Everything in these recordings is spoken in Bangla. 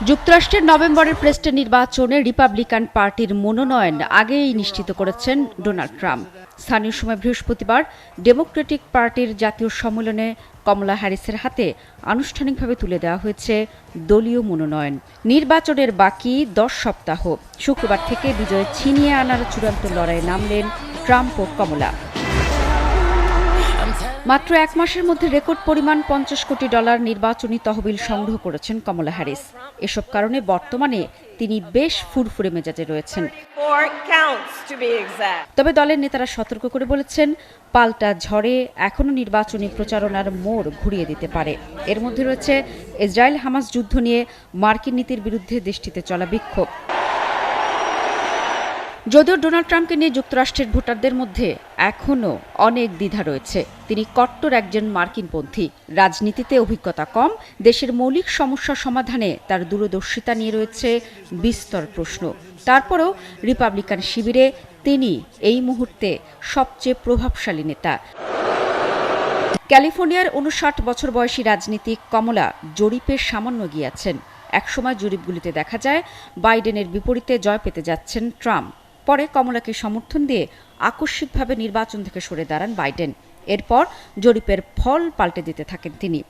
যুক্তরাষ্ট্রের নভেম্বরের প্রেসিডেন্ট নির্বাচনে রিপাবলিকান পার্টির মনোনয়ন আগেই নিশ্চিত করেছেন ডোনাল্ড ট্রাম্প। স্থানীয় সময় বৃহস্পতিবার ডেমোক্রেটিক পার্টির জাতীয় সম্মেলনে কমলা হ্যারিসের হাতে আনুষ্ঠানিকভাবে তুলে দেওয়া হয়েছে দলীয় মনোনয়ন। নির্বাচনের বাকি 10 সপ্তাহ। শুক্রবার থেকে বিজয় ছিনিয়ে আনার চূড়ান্ত লড়াইয়ে নামলেন ট্রাম্প ও কমলা। মাত্র এক মাসের মধ্যে রেকর্ড পরিমাণ $50 কোটি নির্বাচনী তহবিল সংগ্রহ করেছেন কমলা হ্যারিস। এসব কারণে বর্তমানে তিনি বেশ ফুরফুরে মেজাজে রয়েছেন। তবে দলের নেতারা সতর্ক করে বলেছেন, পাল্টা ঝড়ে এখনও নির্বাচনী প্রচারণার মোড় ঘুরিয়ে দিতে পারে। এর মধ্যে রয়েছে ইসরায়েল হামাস যুদ্ধ নিয়ে মার্কিন নীতির বিরুদ্ধে দেশটিতে চলা বিক্ষোভ। যদিও ডোনাল্ড ট্রাম্পকে নিয়ে যুক্তরাষ্ট্রের ভোটারদের মধ্যে এখনও অনেক দ্বিধা রয়েছে। তিনি কট্টর একজন মার্কিনপন্থী, রাজনীতিতে অভিজ্ঞতা কম, দেশের মৌলিক সমস্যা সমাধানে তার দূরদর্শিতা নিয়ে রয়েছে বিস্তর প্রশ্ন। তারপরও রিপাবলিকান শিবিরে তিনি এই মুহূর্তে সবচেয়ে প্রভাবশালী নেতা। ক্যালিফোর্নিয়ার 59 বছর বয়সী রাজনীতিক কমলা জরিপে সামান্য গিয়েছেন। একসময় জরিপগুলিতে দেখা যায় বাইডেনের বিপরীতে জয় পেতে যাচ্ছেন ট্রাম্প। পরে কমলাকে সমর্থন দিয়ে আকস্মিকভাবে নির্বাচন থেকে সরে দাঁড়ান বাইডেন। এরপর জরিপের ফল পাল্টে দিতে থাকেন তিনি।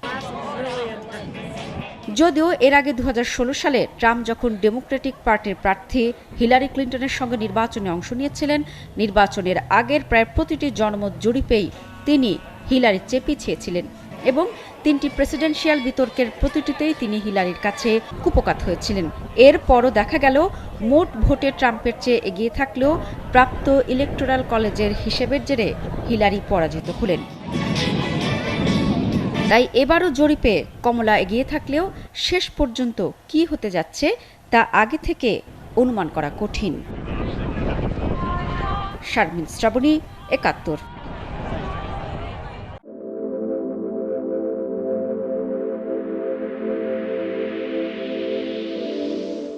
যদিও এর আগে 2016 সালে ট্রাম্প যখন ডেমোক্রেটিক পার্টির প্রার্থী হিলারি ক্লিন্টনের সঙ্গে নির্বাচনে অংশ নিয়েছিলেন, নির্বাচনের আগের প্রায় প্রতিটি জনমত জরিপেই তিনি হিলারির চেয়ে পিছিয়ে ছিলেন এবং 3টি প্রেসিডেন্সিয়াল বিতর্কের প্রতিটিতেই তিনি হিলারির কাছে কুপোকাত হয়েছিলেন। এরপরও দেখা গেল মোট ভোটে ট্রাম্পের চেয়ে এগিয়ে থাকলেও প্রাপ্ত ইলেকটোরাল কলেজের হিসেবের জেরে হিলারি পরাজিত হলেন। তাই এবারও জরিপে কমলা এগিয়ে থাকলেও শেষ পর্যন্ত কি হতে যাচ্ছে তা আগে থেকে অনুমান করা কঠিন। শারমিন শ্রাবণী, 71।